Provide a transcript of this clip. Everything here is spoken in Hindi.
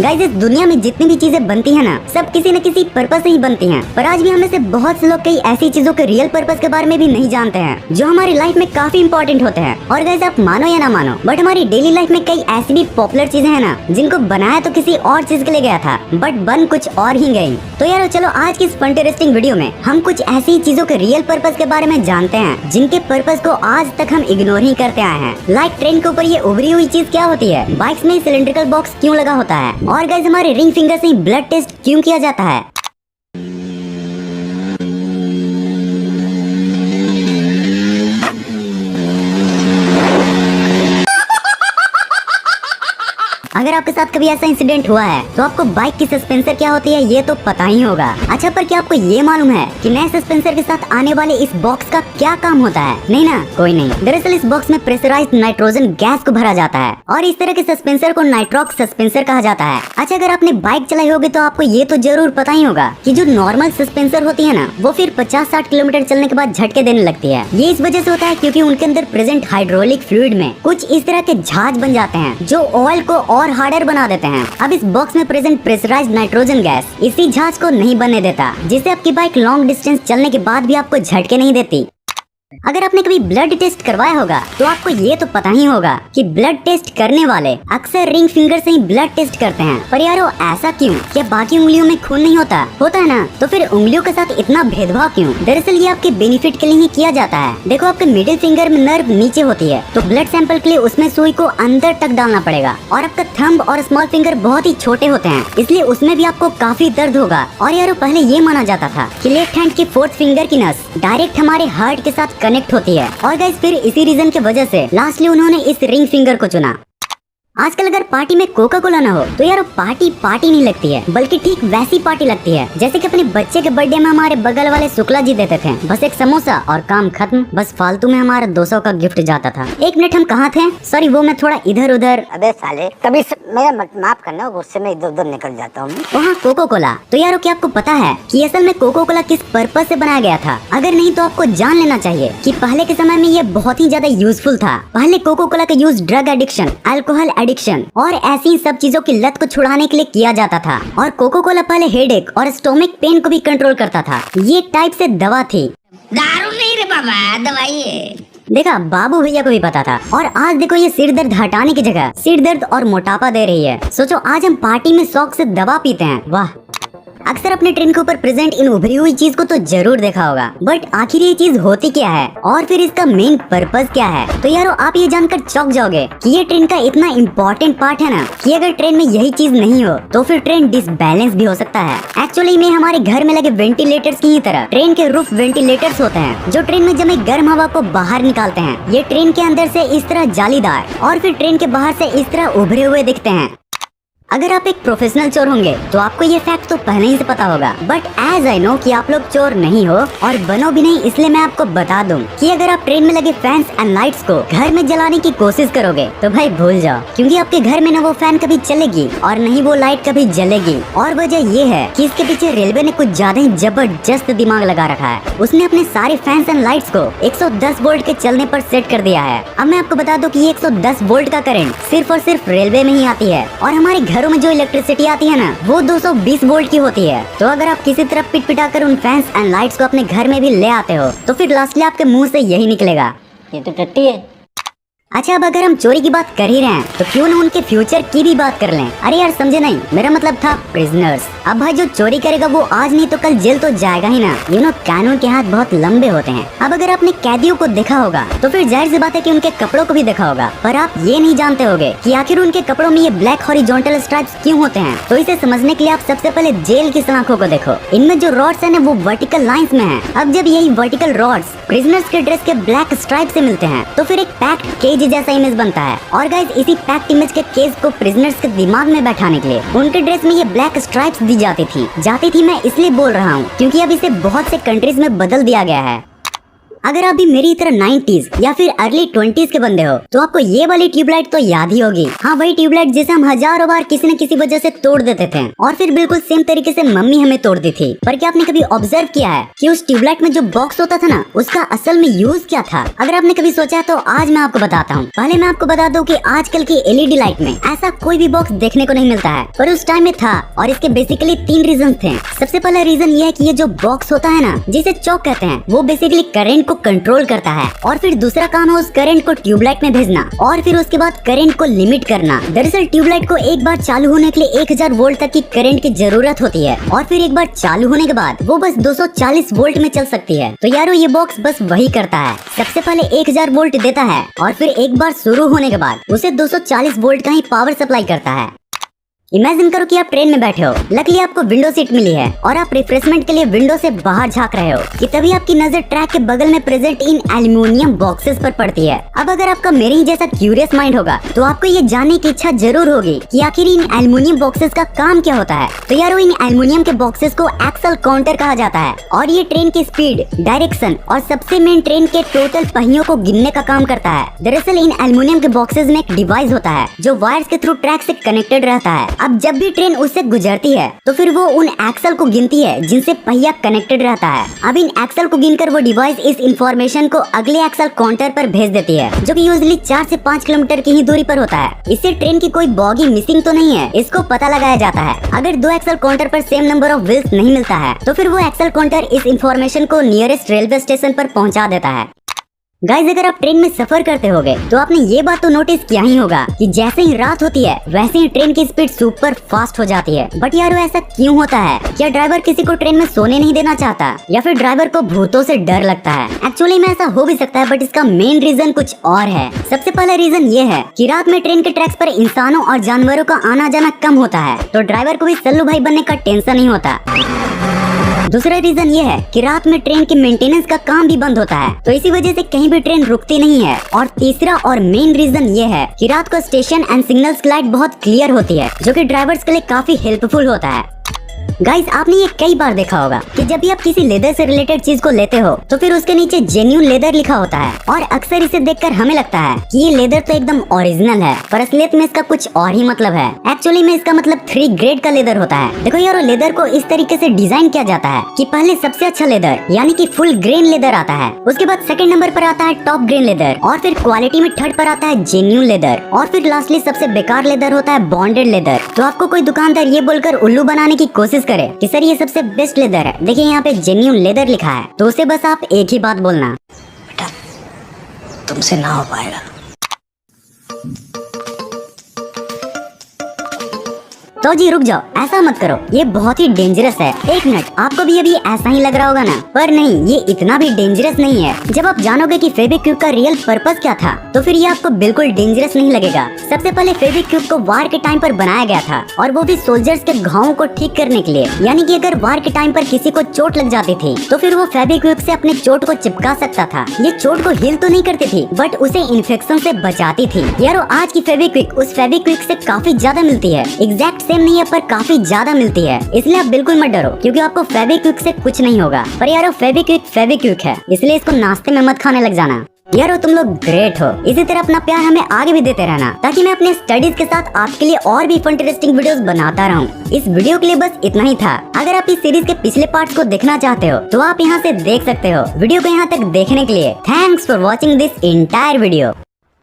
गाइस इस दुनिया में जितनी भी चीजें बनती है ना, सब किसी न किसी पर्पस से ही बनती हैं। पर आज भी हमें से बहुत से लोग कई ऐसी चीजों के रियल पर्पस के बारे में भी नहीं जानते हैं जो हमारी लाइफ में काफी इंपॉर्टेंट होते हैं। और गाइस आप मानो या ना मानो, बट हमारी डेली लाइफ में कई ऐसी भी पॉपुलर चीजें हैं ना, जिनको बनाया तो किसी और चीज के लिए गया था, बट बन कुछ और ही गई। तो यार चलो आज की इस इंटरेस्टिंग वीडियो में हम कुछ ऐसी चीजों के रियल पर्पस के बारे में जानते हैं जिनके पर्पस को आज तक हम इग्नोर ही करते आए हैं। लाइक ट्रेन के ऊपर ये उभरी हुई चीज क्या होती है, बाइक्स में सिलेंड्रिकल बॉक्स क्यों लगा होता है, और गाइस हमारे रिंग फिंगर से ब्लड टेस्ट क्यों किया जाता है। अगर आपके साथ कभी ऐसा इंसिडेंट हुआ है तो आपको बाइक की सस्पेंसर क्या होती है ये तो पता ही होगा। अच्छा, पर क्या आपको ये मालूम है कि नए सस्पेंसर के साथ आने वाले इस बॉक्स का क्या काम होता है? नहीं ना, कोई नहीं। दरअसल इस बॉक्स में प्रेशराइज्ड नाइट्रोजन गैस को भरा जाता है और इस तरह के सस्पेंसर को नाइट्रॉक्स सस्पेंसर कहा जाता है। अच्छा, अगर आपने बाइक चलाई होगी तो आपको ये तो जरूर पता ही होगा कि जो नॉर्मल सस्पेंसर होती है ना, वो फिर 50-60 किलोमीटर चलने के बाद झटके देने लगती है। ये इस वजह से होता है क्योंकि उनके अंदर प्रेजेंट हाइड्रोलिक फ्लूइड में कुछ इस तरह के जहाज बन जाते हैं जो ऑयल को और हार्डर बना देते हैं। अब इस बॉक्स में प्रेजेंट प्रेशराइज्ड नाइट्रोजन गैस इसी जहाज को नहीं बनने देता, जिससे आपकी बाइक लॉन्ग डिस्टेंस चलने के बाद भी आपको झटके नहीं देती। अगर आपने कभी ब्लड टेस्ट करवाया होगा तो आपको ये तो पता ही होगा कि ब्लड टेस्ट करने वाले अक्सर रिंग फिंगर से ही ब्लड टेस्ट करते हैं। पर यारो ऐसा क्यों? क्या बाकी उंगलियों में खून नहीं होता है ना? तो फिर उंगलियों के साथ इतना भेदभाव क्यों? दरअसल ये आपके बेनिफिट के लिए ही किया जाता है। देखो, आपके मिडिल फिंगर में नर्व नीचे होती है, तो ब्लड सैंपल के लिए उसमें सुई को अंदर तक डालना पड़ेगा। और आपका थंब और स्मॉल फिंगर बहुत ही छोटे होते हैं, इसलिए उसमें भी आपको काफी दर्द होगा। और यारो पहले ये माना जाता था कि लेफ्ट हैंड की फोर्थ फिंगर की नस डायरेक्ट हमारे हार्ट के साथ कनेक्ट होती है। और गाइस फिर इसी रीजन की वजह से लास्टली उन्होंने इस रिंग फिंगर को चुना। आजकल अगर पार्टी में कोका कोला ना हो तो यार पार्टी नहीं लगती है, बल्कि ठीक वैसी पार्टी लगती है जैसे कि अपने बच्चे के बर्थडे में हमारे बगल वाले शुक्ला जी देते थे, बस एक समोसा और काम खत्म। बस फालतू में हमारा 200 का गिफ्ट जाता था। एक मिनट, हम कहाँ थे? सॉरी, वो मैं थोड़ा इधर उधर। अबे साले, कभी मेरा माफ करना, गुस्से में इधर उधर निकल जाता हूँ। वहाँ कोको कोला। तो यारो क्या आपको पता है कि असल में कोको कोला किस पर्पस से बनाया गया था? अगर नहीं तो आपको जान लेना चाहिए कि पहले के समय में ये बहुत ही ज्यादा यूजफुल था। पहले कोको कोला का use drug addiction, alcohol addiction और ऐसी सब चीजों की लत को छुड़ाने के लिए किया जाता था। और कोको कोला पहले हेडेक और स्टोमिक पेन को भी कंट्रोल करता था। ये एक टाइप से दवा थी। दारू नहीं रे बाबा, दवाई है। देखा, बाबू भैया को भी पता था। और आज देखो, ये सिर दर्द हटाने की जगह सिर दर्द और मोटापा दे रही है। सोचो, आज हम पार्टी में शौक से दवा पीते हैं। वाह। अक्सर अपने ट्रेन के ऊपर प्रेजेंट इन उभरी हुई चीज को तो जरूर देखा होगा, बट आखिर ये चीज होती क्या है और फिर इसका मेन पर्पस क्या है? तो यारो आप ये जानकर चौंक जाओगे कि ये ट्रेन का इतना इम्पोर्टेंट पार्ट है ना, कि अगर ट्रेन में यही चीज नहीं हो तो फिर ट्रेन डिसबैलेंस भी हो सकता है। एक्चुअली में हमारे घर में लगे वेंटिलेटर्स की ही तरह ट्रेन के रूफ वेंटिलेटर्स होते हैं, जो ट्रेन में जमे गर्म हवा को बाहर निकालते हैं। ये ट्रेन के अंदर से इस तरह जालीदार और फिर ट्रेन के बाहर से इस तरह उभरे हुए दिखते हैं। अगर आप एक प्रोफेशनल चोर होंगे तो आपको ये फैक्ट तो पहले ही से पता होगा, बट एज आई नो कि आप लोग चोर नहीं हो और बनो भी नहीं, इसलिए मैं आपको बता दूं कि अगर आप ट्रेन में लगे फैंस एंड लाइट्स को घर में जलाने की कोशिश करोगे तो भाई भूल जाओ, क्योंकि आपके घर में न वो फैन कभी चलेगी और नहीं वो लाइट कभी जलेगी। और वजह ये है कि इसके पीछे रेलवे ने कुछ ज्यादा ही जबरदस्त दिमाग लगा रखा है। उसने अपने सारे फैंस एंड लाइट्स को 110 वोल्ट के चलने पर सेट कर दिया है। अब मैं आपको बता दूं कि ये 110 वोल्ट का करंट सिर्फ और सिर्फ रेलवे में ही आती है, और हमारे घरों में जो इलेक्ट्रिसिटी आती है ना, वो 220 वोल्ट की होती है। तो अगर आप किसी तरह पिट पिटाकर उन फैंस एंड लाइट्स को अपने घर में भी ले आते हो तो फिर लास्टली आपके मुंह से यही निकलेगा, ये तो टट्टी है। अच्छा, अब अगर हम चोरी की बात कर ही रहे हैं तो क्यों ना उनके फ्यूचर की भी बात कर लें। अरे यार समझे नहीं, मेरा मतलब था प्रिजनर्स। अब भाई जो चोरी करेगा वो आज नहीं तो कल जेल तो जाएगा ही ना। कानून के हाथ बहुत लंबे होते हैं। अब अगर आपने कैदियों को देखा होगा तो फिर जाहिर सी बात है कि उनके कपड़ों को भी देखा होगा, पर आप ये नहीं जानते होगे कि आखिर उनके कपड़ों में ये ब्लैक हॉरिजॉन्टल स्ट्राइप्स क्यों होते हैं। तो इसे समझने के लिए आप सबसे पहले जेल की सलाखों को देखो। इनमें जो रॉड्स है वो वर्टिकल लाइंस में है। अब जब यही वर्टिकल रॉड्स प्रिजनर्स के ड्रेस के ब्लैक स्ट्राइप से मिलते हैं तो फिर एक पैक्ड केज जैसा इमेज बनता है। और गाइस इसी पैक्ड इमेज के केज को प्रिजनर्स के दिमाग में बैठाने के लिए उनके ड्रेस में ये ब्लैक स्ट्राइप्स दी जाती थी। मैं इसलिए बोल रहा हूँ क्योंकि अब इसे बहुत से कंट्रीज में बदल दिया गया है। अगर आप भी मेरी तरह 90s या फिर अर्ली 20s के बंदे हो तो आपको ये वाली ट्यूबलाइट तो याद ही होगी। हाँ, वही ट्यूबलाइट जिसे हम हजारों बार किसी न किसी वजह से तोड़ देते थे और फिर बिल्कुल सेम तरीके से मम्मी हमें तोड़ती थी। पर क्या आपने कभी ऑब्जर्व किया है कि उस ट्यूबलाइट में जो बॉक्स होता था ना, उसका असल में यूज क्या था? अगर आपने कभी सोचा है तो आज मैं आपको बताता हूँ। पहले मैं आपको बता दूं कि आजकल की एलईडी लाइट में ऐसा कोई भी बॉक्स देखने को नहीं मिलता है, पर उस टाइम में था और इसके बेसिकली 3 रीजन थे। सबसे पहला रीजन ये है कि ये जो बॉक्स होता है ना, जिसे चॉक कहते हैं, वो बेसिकली करंट को कंट्रोल करता है और फिर दूसरा काम है उस करंट को ट्यूबलाइट में भेजना और फिर उसके बाद करंट को लिमिट करना। दरअसल ट्यूबलाइट को एक बार चालू होने के लिए 1000 वोल्ट तक की करंट की जरूरत होती है और फिर एक बार चालू होने के बाद वो बस 240 वोल्ट में चल सकती है। तो यारो ये बॉक्स बस वही करता है, सबसे पहले 1000 वोल्ट देता है और फिर एक बार शुरू होने के बाद उसे 240 वोल्ट का ही पावर सप्लाई करता है। इमेजिन करो कि आप ट्रेन में बैठे हो, लकीली आपको विंडो सीट मिली है और आप रिफ्रेशमेंट के लिए विंडो से बाहर झांक रहे हो कि तभी आपकी नजर ट्रैक के बगल में प्रेजेंट इन एल्युमिनियम बॉक्सेस पर पड़ती है। अब अगर आपका मेरे ही जैसा क्यूरियस माइंड होगा तो आपको ये जानने की इच्छा जरूर होगी कि आखिर इन एल्युमिनियम बॉक्सेस का काम क्या होता है। तो यारो इन एल्युमिनियम के बॉक्सेस को एक्सल काउंटर कहा जाता है और ये ट्रेन की स्पीड, डायरेक्शन और सबसे मेन ट्रेन के टोटल पहियों को गिनने का काम करता है। दरअसल इन एल्युमिनियम के बॉक्सेस में एक डिवाइस होता है जो वायर्स के थ्रू ट्रैक से कनेक्टेड रहता है। अब जब भी ट्रेन उससे गुजरती है तो फिर वो उन एक्सल को गिनती है जिनसे पहिया कनेक्टेड रहता है। अब इन एक्सल को गिनकर वो डिवाइस इस इंफॉर्मेशन को अगले एक्सल काउंटर पर भेज देती है, जो कि यूजुअली 4 से 5 किलोमीटर की ही दूरी पर होता है। इससे ट्रेन की कोई बॉगी मिसिंग तो नहीं है, इसको पता लगाया जाता है। अगर 2 एक्सल काउंटर पर सेम नंबर ऑफ व्हील्स नहीं मिलता है तो फिर वो एक्सल काउंटर इस इंफॉर्मेशन को नियरेस्ट रेलवे स्टेशन पर पहुंचा देता है। गाइस, अगर आप ट्रेन में सफर करते होगे तो आपने ये बात तो नोटिस किया ही होगा कि जैसे ही रात होती है वैसे ही ट्रेन की स्पीड सुपर फास्ट हो जाती है। बट यारो ऐसा क्यों होता है? क्या ड्राइवर किसी को ट्रेन में सोने नहीं देना चाहता या फिर ड्राइवर को भूतों से डर लगता है? एक्चुअली में ऐसा हो भी सकता है, बट इसका मेन रीजन कुछ और है। सबसे पहला रीजन ये है कि रात में ट्रेन के ट्रैक्स पर इंसानों और जानवरों का आना जाना कम होता है, तो ड्राइवर को भी सल्लू भाई बनने का टेंशन नहीं होता। दूसरा रीजन ये है कि रात में ट्रेन के मेंटेनेंस का काम भी बंद होता है, तो इसी वजह से कहीं भी ट्रेन रुकती नहीं है। और तीसरा और मेन रीजन ये है कि रात को स्टेशन एंड सिग्नल्स की लाइट बहुत क्लियर होती है, जो कि ड्राइवर्स के लिए काफी हेल्पफुल होता है। गाइस, आपने ये कई बार देखा होगा कि जब भी आप किसी लेदर से रिलेटेड चीज को लेते हो तो फिर उसके नीचे जेन्युइन लेदर लिखा होता है और अक्सर इसे देखकर हमें लगता है कि ये लेदर तो एकदम ओरिजिनल है, पर असलियत में इसका कुछ और ही मतलब है। एक्चुअली में इसका मतलब 3 ग्रेड का लेदर होता है। देखो यारो, लेदर को इस तरीके से डिजाइन किया जाता है कि पहले सबसे अच्छा लेदर यानी कि फुल ग्रेन लेदर आता है, उसके बाद सेकंड नंबर पर आता है टॉप ग्रेन लेदर और फिर क्वालिटी में थर्ड पर आता है जेन्युइन लेदर और फिर लास्टली सबसे बेकार लेदर होता है बॉन्डेड लेदर। तो आपको कोई दुकानदार ये बोलकर उल्लू बनाने की कोशिश करे कि सर ये सबसे बेस्ट लेदर है, देखिए यहाँ पे जेन्युइन लेदर लिखा है, तो उसे बस आप एक ही बात बोलना, बेटा तुमसे ना हो पाएगा। तो जी रुक जाओ, ऐसा मत करो, ये बहुत ही डेंजरस है। एक मिनट, आपको भी अभी ऐसा ही लग रहा होगा ना, पर नहीं, ये इतना भी डेंजरस नहीं है। जब आप जानोगे कि फेविक्विक का रियल पर्पस क्या था तो फिर ये आपको बिल्कुल डेंजरस नहीं लगेगा। सबसे पहले फेविक्विक को वार के टाइम पर बनाया गया था और वो भी सोल्जर्स के घावों को ठीक करने के लिए, यानी कि अगर वार के टाइम पर किसी को चोट लग जाती थी तो फिर वो फेविक्विक से अपने चोट को चिपका सकता था। ये चोट को हील तो नहीं करती थी, बट उसे इन्फेक्शन से बचाती थी। यारो, आज की फेविक्विक उस फेविक्विक से काफी ज्यादा मिलती है, एग्जैक्ट सेम नहीं है पर काफी ज्यादा मिलती है, इसलिए आप बिल्कुल मत डरो क्योंकि आपको फेविक्विक से कुछ नहीं होगा। पर यारो, फेविक्विक फेविक्विक है, इसलिए इसको नाश्ते में मत खाने लग जाना। यारो, तुम लोग ग्रेट हो। इसी तरह अपना प्यार हमें आगे भी देते रहना ताकि मैं अपने स्टडीज के साथ आपके लिए और भी फन इंटरेस्टिंग वीडियोस बनाता रहूं। इस वीडियो के लिए बस इतना ही था। अगर आप इस सीरीज के पिछले पार्ट्स को देखना चाहते हो तो आप यहाँ से देख सकते हो। वीडियो को यहाँ तक देखने के लिए thanks for watching this entire video.